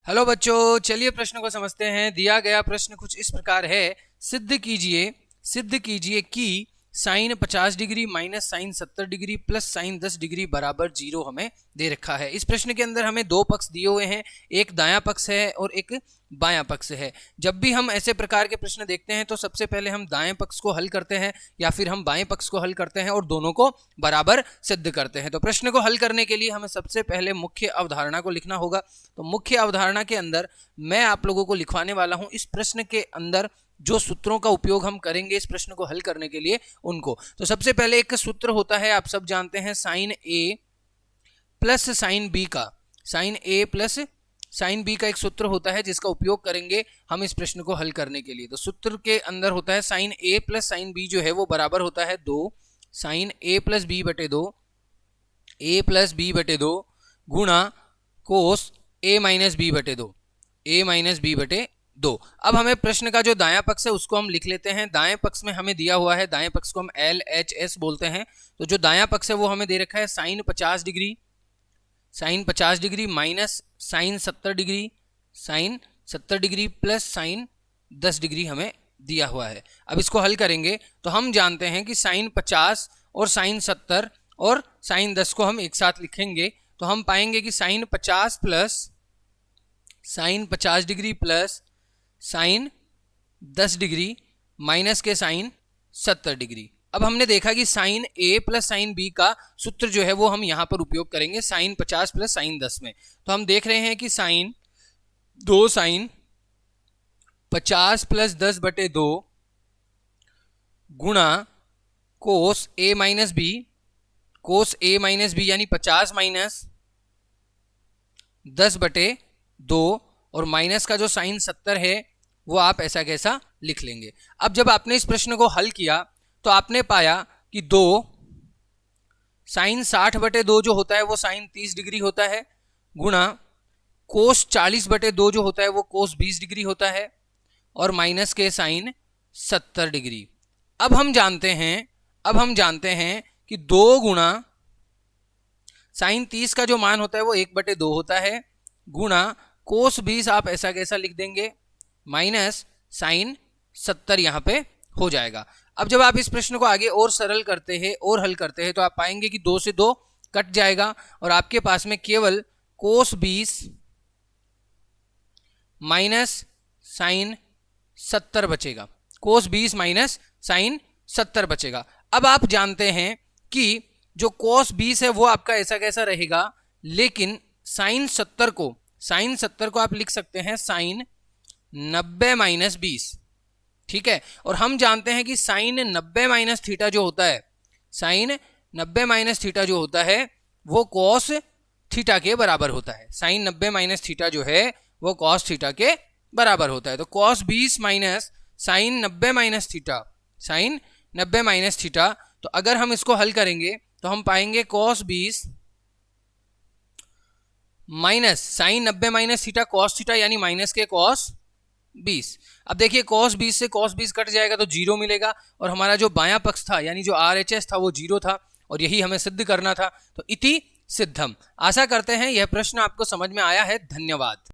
Hello बच्चों, चलिए प्रश्न को समझते हैं। दिया गया प्रश्न कुछ इस प्रकार है। सिद्ध कीजिए कि sine 50 degree minus sine 70 degree plus sine 10 degree बराबर 0 हमें दे रखा है। इस प्रश्न के अंदर हमें दो पक्ष दिए हुए हैं, एक दायां पक्ष है और एक बायां पक्ष है। जब भी हम ऐसे प्रकार के प्रश्न देखते हैं तो सबसे पहले हम दाएं पक्ष को हल करते हैं या फिर हम बाएं पक्ष को हल करते हैं और दोनों को बराबर सिद्ध करते हैं। तो प्रश्न को हल करने के लिए हमें सबसे पहले मुख्य अवधारणा को लिखना होगा। तो मुख्य अवधारणा के अंदर मैं आप लोगों को लिखवाने वाला हूं इस प्रश्न के अंदर जो सूत्रों का उपयोग हम करेंगे इस प्रश्न को हल करने के लिए उनको। तो सबसे पहले एक सूत्र होता है, आप सब जानते हैं, sign a plus sine b का। Sign a plus sine b का एक सूत्र होता है जिसका उपयोग करेंगे हम इस प्रश्न को हल करने के लिए। तो सूत्र के अंदर होता है sign a plus sine B जो है वो बराबर होता है 2 साइन ए प्लस बी बटे 2 ए प्लस बी बटे 2 गुणा कोस ए माइनस बी बटे 2 ए माइनस बी बटे 2। अब हमें प्रश्न का जो दायां पक्ष है उसको हम लिख लेते हैं। दाएं पक्ष में हमें दिया हुआ है, दाएं पक्ष को हम एल एच एस बोलते हैं। तो जो दायां पक्ष है वो हमें दे रखा है sine 50 degree minus sine 70 degree plus sine 10 degree हमें दिया हुआ है। अब इसको हल करेंगे तो हम जानते हैं कि साइन 50 और साइन 70 और साइन 10 को हम एक साथ लिखेंगे तो हम पाएंगे कि sine 50 degree plus sine 10 degree minus के साइन 70 डिग्री। अब हमने देखा कि sine a plus sine b का सूत्र जो है वो हम यहां पर उपयोग करेंगे साइन 50 प्लस साइन 10 में। तो हम देख रहे हैं कि साइन 50 प्लस 10 बटे 2 गुणा कोस ए माइनस बी यानी 50 माइनस 10 बटे 2 और माइनस का जो साइन 70 है वो आप ऐसा कैसा लिख लेंगे। अब जब आपने इस प्रश्न को हल किया तो आपने पाया कि 2 साइन 60 बटे 2 जो होता है वो साइन 30 डिग्री होता है गुणा कोस 40 बटे 2 जो होता है वो कोस 20 डिग्री होता है और माइनस के साइन 70 डिग्री। अब हम जानते हैं कि 2 गुणा साइन 30 का जो मान होता है वो 1 बटे 2 होता है गुणा कोस 20 आप ऐसा कैसा लिख देंगे माइनस साइन 70 यहाँ पे हो जाएगा। अब जब आप इस प्रश्न को आगे और सरल करते हैं और हल करते हैं तो आप पाएंगे कि 2 से 2 कट जाएगा और आपके पास में केवल कोस 20 माइनस साइन 70 बचेगा। कोस 20 माइनस साइन 70 बचेगा। अब आप जानते हैं कि जो कोस 20 है वो आपका ऐसा कैसा रहेगा, लेकिन साइन 70 को आप लिख सकते हैं साइन 90 माइनस 20, ठीक है। और हम जानते हैं कि साइन 90 माइनस थीटा जो होता है वो कॉस थीटा के बराबर होता है। साइन 90 माइनस थीटा जो है वो कॉस थीटा के बराबर होता है। तो cos 20 minus sine 90 minus theta, तो अगर हम इसको हल करेंगे तो हम पाएंगे cos 20 minus sine 90 minus theta cos theta यानी माइनस के कॉस 20। अब देखिए कॉस 20 से कॉस 20 कट जाएगा तो 0 मिलेगा और हमारा जो बायां पक्ष था यानी जो RHS था वो 0 था और यही हमें सिद्ध करना था। तो इति सिद्धम। आशा करते हैं यह प्रश्न आपको समझ में आया है। धन्यवाद।